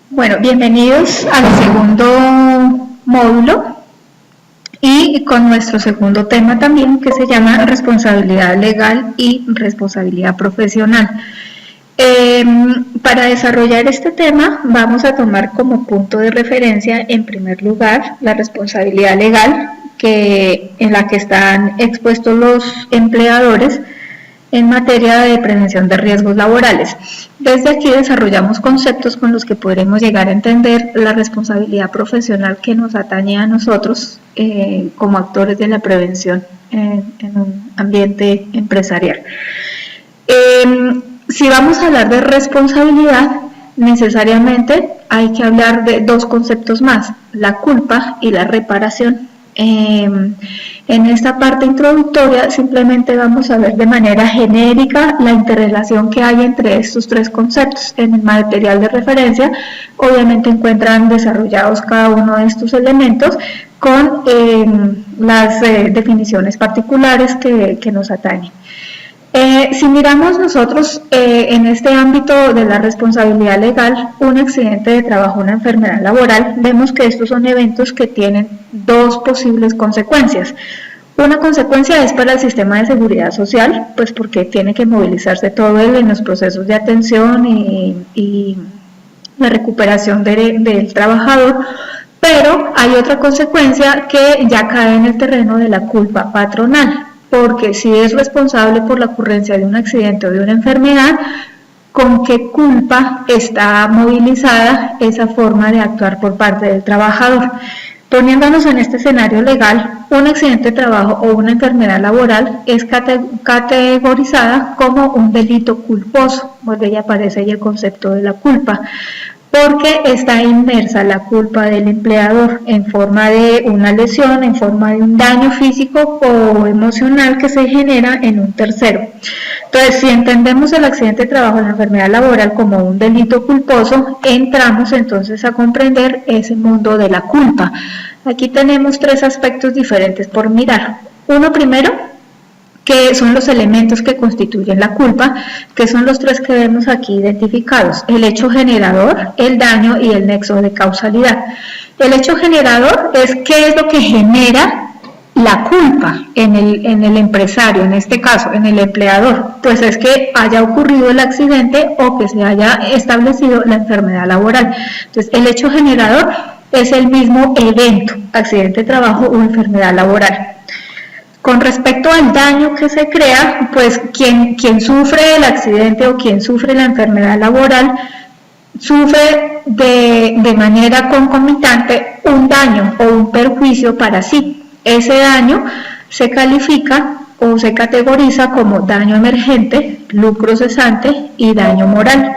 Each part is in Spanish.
Bueno, bienvenidos al segundo módulo y con nuestro segundo tema también, que se llama responsabilidad legal y responsabilidad profesional. Para desarrollar este tema vamos a tomar como punto de referencia, en primer lugar, la responsabilidad legal en la que están expuestos los empleadores en materia de prevención de riesgos laborales. Desde aquí desarrollamos conceptos con los que podremos llegar a entender la responsabilidad profesional que nos atañe a nosotros como actores de la prevención en un ambiente empresarial. Si vamos a hablar de responsabilidad, necesariamente hay que hablar de dos conceptos más, la culpa y la reparación. En esta parte introductoria simplemente vamos a ver de manera genérica la interrelación que hay entre estos tres conceptos. En el material de referencia obviamente encuentran desarrollados cada uno de estos elementos con las definiciones particulares que nos atañen. Si miramos nosotros en este ámbito de la responsabilidad legal, un accidente de trabajo, una enfermedad laboral, vemos que estos son eventos que tienen dos posibles consecuencias. Una consecuencia es para el sistema de seguridad social, pues porque tiene que movilizarse todo él en los procesos de atención y la recuperación del trabajador, pero hay otra consecuencia que ya cae en el terreno de la culpa patronal, porque si es responsable por la ocurrencia de un accidente o de una enfermedad, ¿con qué culpa está movilizada esa forma de actuar por parte del trabajador? Poniéndonos en este escenario legal, un accidente de trabajo o una enfermedad laboral es categorizada como un delito culposo, donde ahí aparece el concepto de la culpa, porque está inmersa la culpa del empleador en forma de una lesión, en forma de un daño físico o emocional que se genera en un tercero. Entonces, si entendemos el accidente de trabajo o la enfermedad laboral como un delito culposo, entramos entonces a comprender ese mundo de la culpa. Aquí tenemos tres aspectos diferentes por mirar. Uno primero, que son los elementos que constituyen la culpa, que son los tres que vemos aquí identificados: el hecho generador, el daño y el nexo de causalidad. El hecho generador es qué es lo que genera la culpa en el empresario, en este caso, en el empleador. Pues es que haya ocurrido el accidente o que se haya establecido la enfermedad laboral. Entonces, el hecho generador es el mismo evento, accidente de trabajo o enfermedad laboral. Con respecto al daño que se crea, pues quien sufre el accidente o quien sufre la enfermedad laboral sufre de manera concomitante un daño o un perjuicio para sí. Ese daño se califica o se categoriza como daño emergente, lucro cesante y daño moral.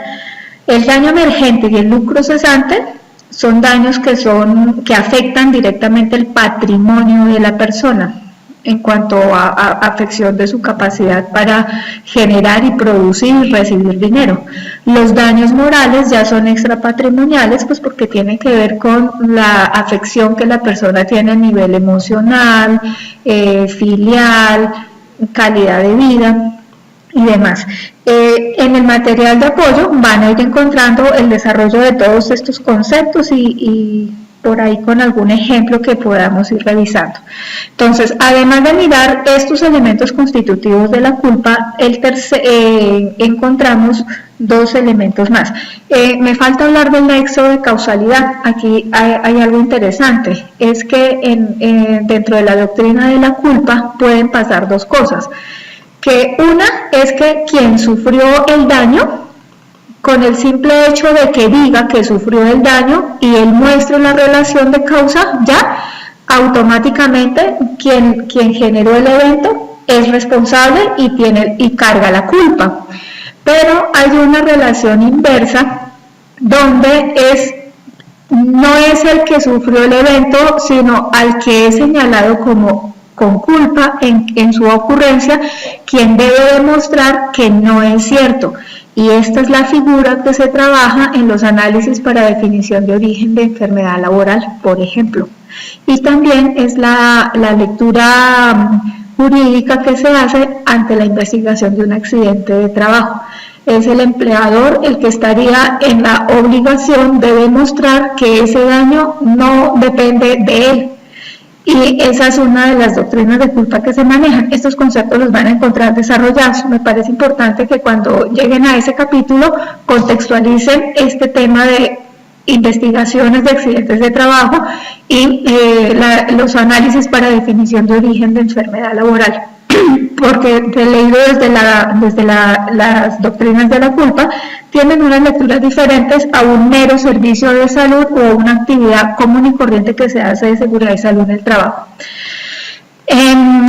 El daño emergente y el lucro cesante son daños que afectan directamente el patrimonio de la persona en cuanto a afección de su capacidad para generar y producir y recibir dinero. Los daños morales ya son extrapatrimoniales, pues porque tienen que ver con la afección que la persona tiene a nivel emocional, filial, calidad de vida y demás. En el material de apoyo van a ir encontrando el desarrollo de todos estos conceptos y por ahí con algún ejemplo que podamos ir revisando. Entonces, además de mirar estos elementos constitutivos de la culpa, encontramos dos elementos más. Me falta hablar del nexo de causalidad. Aquí hay algo interesante, es que dentro de la doctrina de la culpa pueden pasar dos cosas. Que una es que quien sufrió el daño, con el simple hecho de que diga que sufrió el daño y él muestre la relación de causa, ya automáticamente quien generó el evento es responsable y carga la culpa. Pero hay una relación inversa donde no es el que sufrió el evento, sino al que es señalado como con culpa en su ocurrencia, quien debe demostrar que no es cierto. Y esta es la figura que se trabaja en los análisis para definición de origen de enfermedad laboral, por ejemplo. Y también es la lectura jurídica que se hace ante la investigación de un accidente de trabajo. es el empleador el que estaría en la obligación de demostrar que ese daño no depende de él. Y esa es una de las doctrinas de culpa que se manejan. Estos conceptos los van a encontrar desarrollados. Me parece importante que cuando lleguen a ese capítulo contextualicen este tema de investigaciones de accidentes de trabajo y los análisis para definición de origen de enfermedad laboral. Porque leído desde las doctrinas de la culpa, tienen unas lecturas diferentes a un mero servicio de salud o a una actividad común y corriente que se hace de seguridad y salud en el trabajo.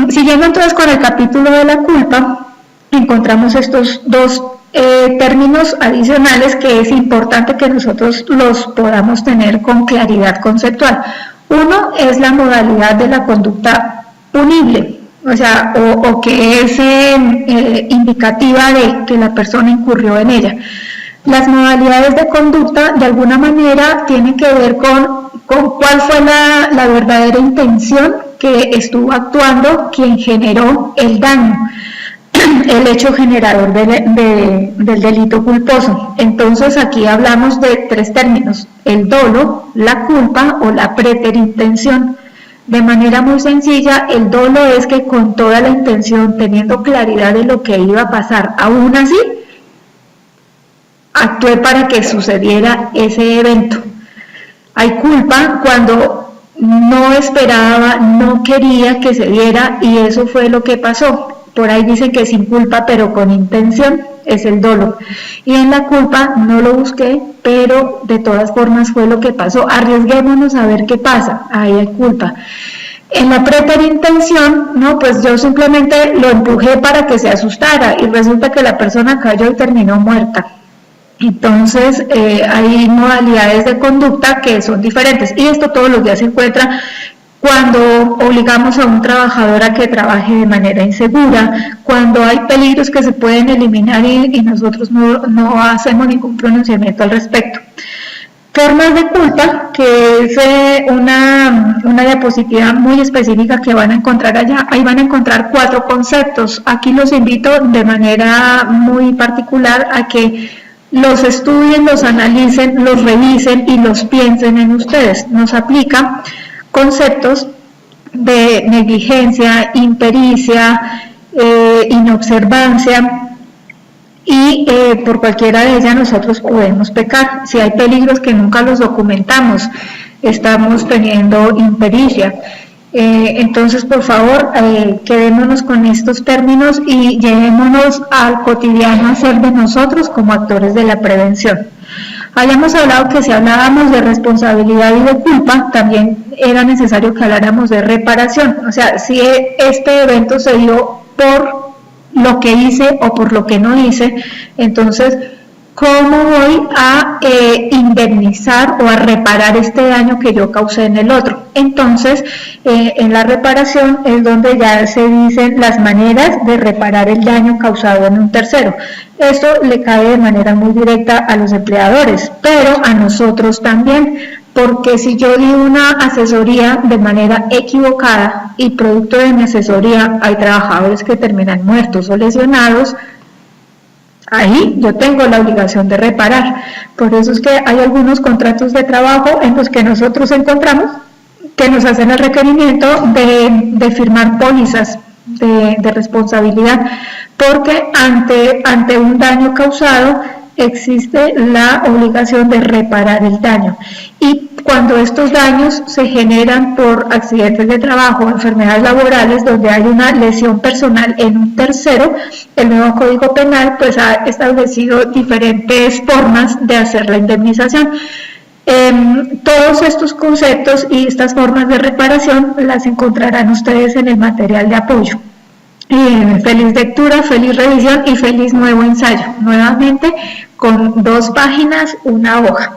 Siguiendo entonces con el capítulo de la culpa, encontramos estos dos términos adicionales que es importante que nosotros los podamos tener con claridad conceptual. Uno es la modalidad de la conducta punible, o sea, o que es indicativa de que la persona incurrió en ella. Las modalidades de conducta, de alguna manera, tienen que ver con cuál fue la verdadera intención que estuvo actuando quien generó el daño, el hecho generador del delito culposo. Entonces, aquí hablamos de tres términos: el dolo, la culpa o la preterintención. De manera muy sencilla, el dolo es que con toda la intención, teniendo claridad de lo que iba a pasar, aún así, actué para que sucediera ese evento. Hay culpa cuando no esperaba, no quería que se diera y eso fue lo que pasó. Por ahí dicen que sin culpa pero con intención es el dolo. Y en la culpa no lo busqué, pero de todas formas fue lo que pasó. Arriesguémonos a ver qué pasa. Ahí hay culpa. En la preterintención, no, pues yo simplemente lo empujé para que se asustara y resulta que la persona cayó y terminó muerta. Entonces, hay modalidades de conducta que son diferentes y esto todos los días se encuentra cuando obligamos a un trabajador a que trabaje de manera insegura, cuando hay peligros que se pueden eliminar y nosotros no hacemos ningún pronunciamiento al respecto. Formas de culpa, que es una diapositiva muy específica que van a encontrar allá. Ahí van a encontrar 4 conceptos. Aquí los invito de manera muy particular a que los estudien, los analicen, los revisen y los piensen en ustedes. Nos aplica conceptos de negligencia, impericia, inobservancia y por cualquiera de ellas nosotros podemos pecar. Si hay peligros que nunca los documentamos, estamos teniendo impericia. Entonces, por favor, quedémonos con estos términos y llevémonos al cotidiano a ser de nosotros como actores de la prevención. Habíamos hablado que si hablábamos de responsabilidad y de culpa, también era necesario que habláramos de reparación. O sea, si este evento se dio por lo que hice o por lo que no hice, entonces, ¿cómo voy a indemnizar o a reparar este daño que yo causé en el otro? Entonces, en la reparación es donde ya se dicen las maneras de reparar el daño causado en un tercero. Esto le cae de manera muy directa a los empleadores, pero a nosotros también, porque si yo di una asesoría de manera equivocada y producto de mi asesoría hay trabajadores que terminan muertos o lesionados, ahí yo tengo la obligación de reparar. Por eso es que hay algunos contratos de trabajo en los que nosotros encontramos que nos hacen el requerimiento de firmar pólizas de responsabilidad, porque ante un daño causado existe la obligación de reparar el daño. Y cuando estos daños se generan por accidentes de trabajo o enfermedades laborales donde hay una lesión personal en un tercero, el nuevo Código Penal pues ha establecido diferentes formas de hacer la indemnización. Todos estos conceptos y estas formas de reparación las encontrarán ustedes en el material de apoyo. Feliz lectura, feliz revisión y feliz nuevo ensayo. Nuevamente con 2 páginas, 1 hoja.